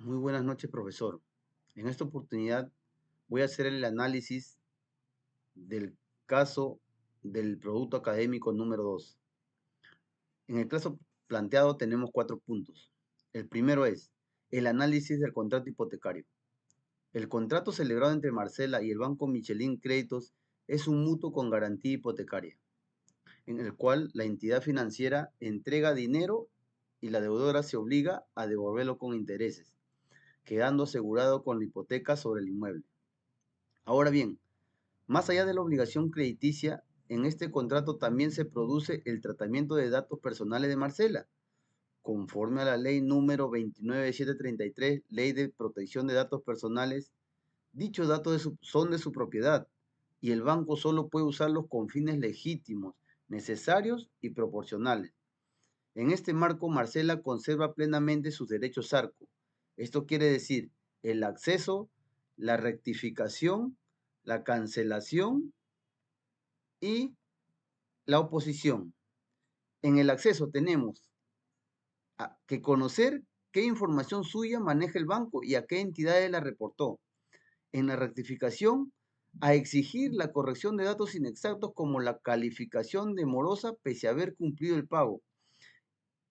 Muy buenas noches, profesor. En esta oportunidad voy a hacer el análisis del caso del producto académico número 2. En el caso planteado tenemos 4 puntos. El primero es el análisis del contrato hipotecario. El contrato celebrado entre Marcela y el Banco Michelin Créditos es un mutuo con garantía hipotecaria, en el cual la entidad financiera entrega dinero y la deudora se obliga a devolverlo con intereses, quedando asegurado con la hipoteca sobre el inmueble. Ahora bien, más allá de la obligación crediticia, en este contrato también se produce el tratamiento de datos personales de Marcela, conforme a la ley número 29733, Ley de Protección de Datos Personales. Dichos datos son de su propiedad y el banco solo puede usarlos con fines legítimos, necesarios y proporcionales. En este marco, Marcela conserva plenamente sus derechos ARCO. Esto quiere decir el acceso, la rectificación, la cancelación y la oposición. En el acceso tenemos que conocer qué información suya maneja el banco y a qué entidades la reportó. En la rectificación, a exigir la corrección de datos inexactos como la calificación de morosa pese a haber cumplido el pago.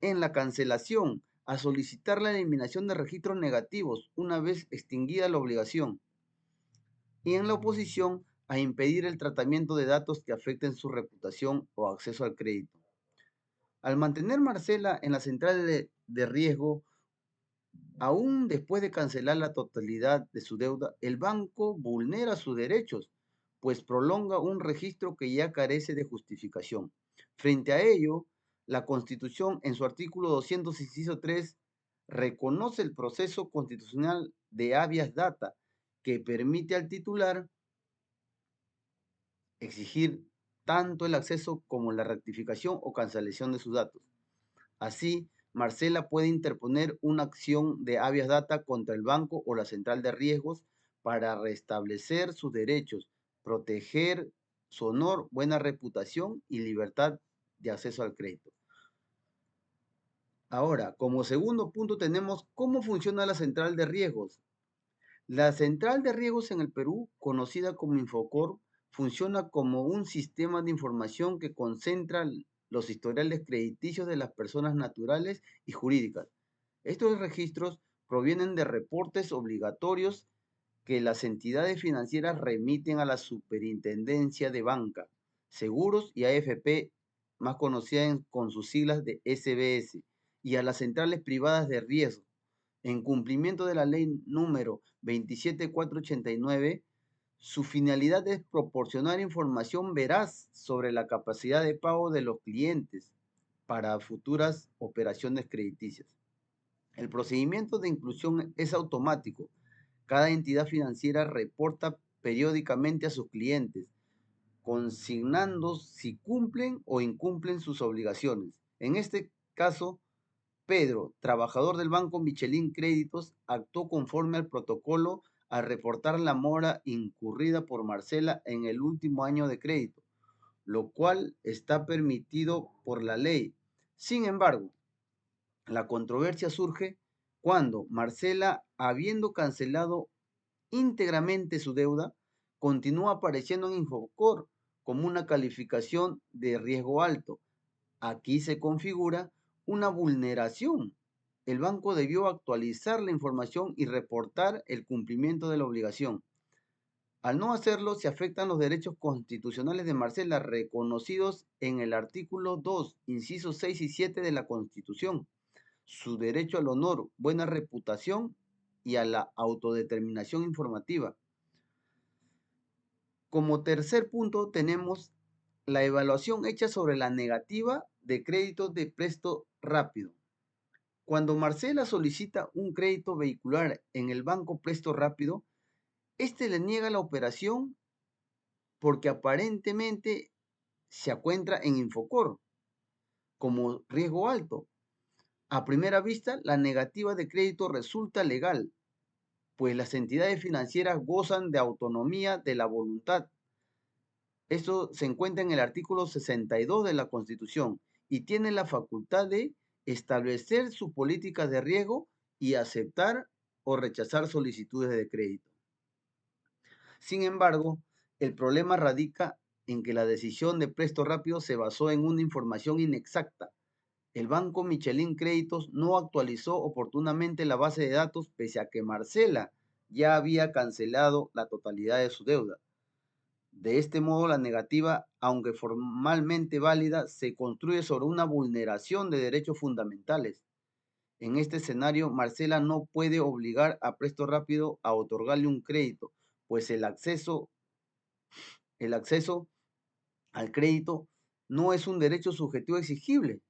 En la cancelación, a solicitar la eliminación de registros negativos una vez extinguida la obligación. Y en la oposición, a impedir el tratamiento de datos que afecten su reputación o acceso al crédito. Al mantener Marcela en la central de riesgo, aún después de cancelar la totalidad de su deuda, el banco vulnera sus derechos, pues prolonga un registro que ya carece de justificación. Frente a ello, la Constitución, en su artículo 200, inciso 3, reconoce el proceso constitucional de habeas data, que permite al titular exigir tanto el acceso como la rectificación o cancelación de sus datos. Así, Marcela puede interponer una acción de habeas data contra el banco o la central de riesgos para restablecer sus derechos, proteger su honor, buena reputación y libertad de acceso al crédito. Ahora, como segundo punto tenemos cómo funciona la central de riesgos. La central de riesgos en el Perú, conocida como Infocor, funciona como un sistema de información que concentra los historiales crediticios de las personas naturales y jurídicas. Estos registros provienen de reportes obligatorios que las entidades financieras remiten a la Superintendencia de Banca, Seguros y AFP, más conocida con sus siglas de SBS, y a las centrales privadas de riesgo en cumplimiento de la ley número 27489, su finalidad es proporcionar información veraz sobre la capacidad de pago de los clientes para futuras operaciones crediticias. El procedimiento de inclusión es automático. Cada entidad financiera reporta periódicamente a sus clientes, consignando si cumplen o incumplen sus obligaciones. En este caso, Pedro, trabajador del Banco Michelin Créditos, actuó conforme al protocolo al reportar la mora incurrida por Marcela en el último año de crédito, lo cual está permitido por la ley. Sin embargo, la controversia surge cuando Marcela, habiendo cancelado íntegramente su deuda, continúa apareciendo en Infocor como una calificación de riesgo alto. Aquí se configura una vulneración. El banco debió actualizar la información y reportar el cumplimiento de la obligación. Al no hacerlo, se afectan los derechos constitucionales de Marcela reconocidos en el artículo 2, incisos 6 y 7 de la Constitución, su derecho al honor, buena reputación y a la autodeterminación informativa. Como tercer punto tenemos la evaluación hecha sobre la negativa de crédito de presto rápido. Cuando Marcela solicita un crédito vehicular en el banco Presto Rápido, este le niega la operación porque aparentemente se encuentra en Infocor como riesgo alto. A primera vista, la negativa de crédito resulta legal, pues las entidades financieras gozan de autonomía de la voluntad. Esto se encuentra en el artículo 62 de la Constitución y tienen la facultad de establecer su política de riesgo y aceptar o rechazar solicitudes de crédito. Sin embargo, el problema radica en que la decisión de Presto Rápido se basó en una información inexacta. El banco Michelin Créditos no actualizó oportunamente la base de datos pese a que Marcela ya había cancelado la totalidad de su deuda. De este modo, la negativa, aunque formalmente válida, se construye sobre una vulneración de derechos fundamentales. En este escenario, Marcela no puede obligar a Presto Rápido a otorgarle un crédito, pues el acceso al crédito no es un derecho subjetivo exigible,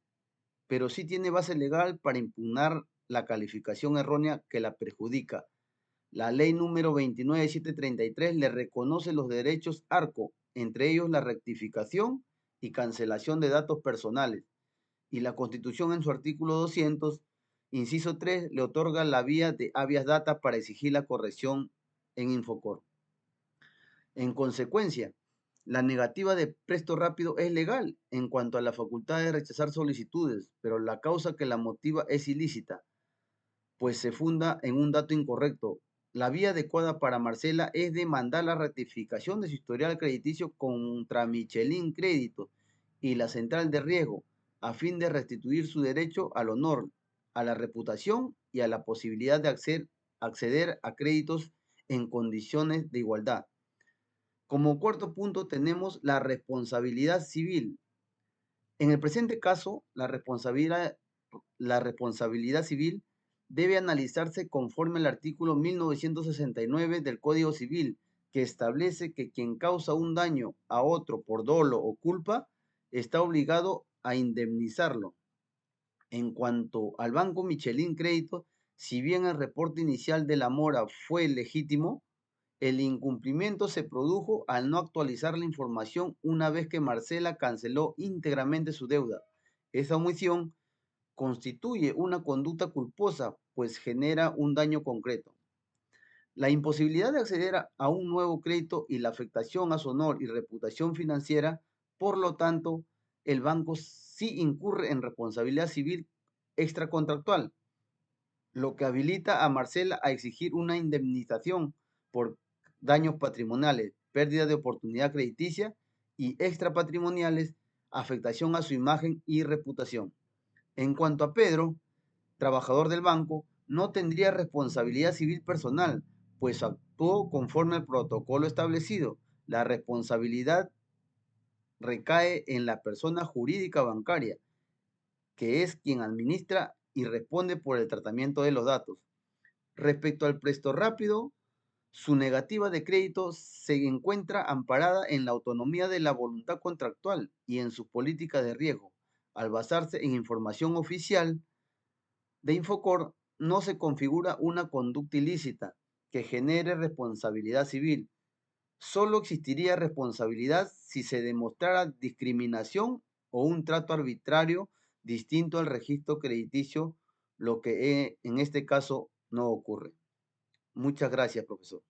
pero sí tiene base legal para impugnar la calificación errónea que la perjudica. La ley número 29733 le reconoce los derechos ARCO, entre ellos la rectificación y cancelación de datos personales, y la Constitución en su artículo 200, inciso 3, le otorga la vía de habeas data para exigir la corrección en Infocor. En consecuencia, la negativa de Presto Rápido es legal en cuanto a la facultad de rechazar solicitudes, pero la causa que la motiva es ilícita, pues se funda en un dato incorrecto. La vía adecuada para Marcela es demandar la ratificación de su historial crediticio contra Michelin Crédito y la central de riesgo, a fin de restituir su derecho al honor, a la reputación y a la posibilidad de acceder a créditos en condiciones de igualdad. Como cuarto punto tenemos la responsabilidad civil. En el presente caso, la responsabilidad civil debe analizarse conforme al artículo 1969 del Código Civil, que establece que quien causa un daño a otro por dolo o culpa está obligado a indemnizarlo. En cuanto al Banco Michelin Crédito, si bien el reporte inicial de la mora fue legítimo, el incumplimiento se produjo al no actualizar la información una vez que Marcela canceló íntegramente su deuda. Esa omisión constituye una conducta culposa, pues genera un daño concreto. La imposibilidad de acceder a un nuevo crédito y la afectación a su honor y reputación financiera, por lo tanto, el banco sí incurre en responsabilidad civil extracontractual, lo que habilita a Marcela a exigir una indemnización por daños patrimoniales, pérdida de oportunidad crediticia y extrapatrimoniales, afectación a su imagen y reputación. En cuanto a Pedro, trabajador del banco, no tendría responsabilidad civil personal, pues actuó conforme al protocolo establecido. La responsabilidad recae en la persona jurídica bancaria, que es quien administra y responde por el tratamiento de los datos. Respecto al Presto Rápido, su negativa de crédito se encuentra amparada en la autonomía de la voluntad contractual y en sus políticas de riesgo. Al basarse en información oficial de Infocor, no se configura una conducta ilícita que genere responsabilidad civil. Solo existiría responsabilidad si se demostrara discriminación o un trato arbitrario distinto al registro crediticio, lo que en este caso no ocurre. Muchas gracias, profesor.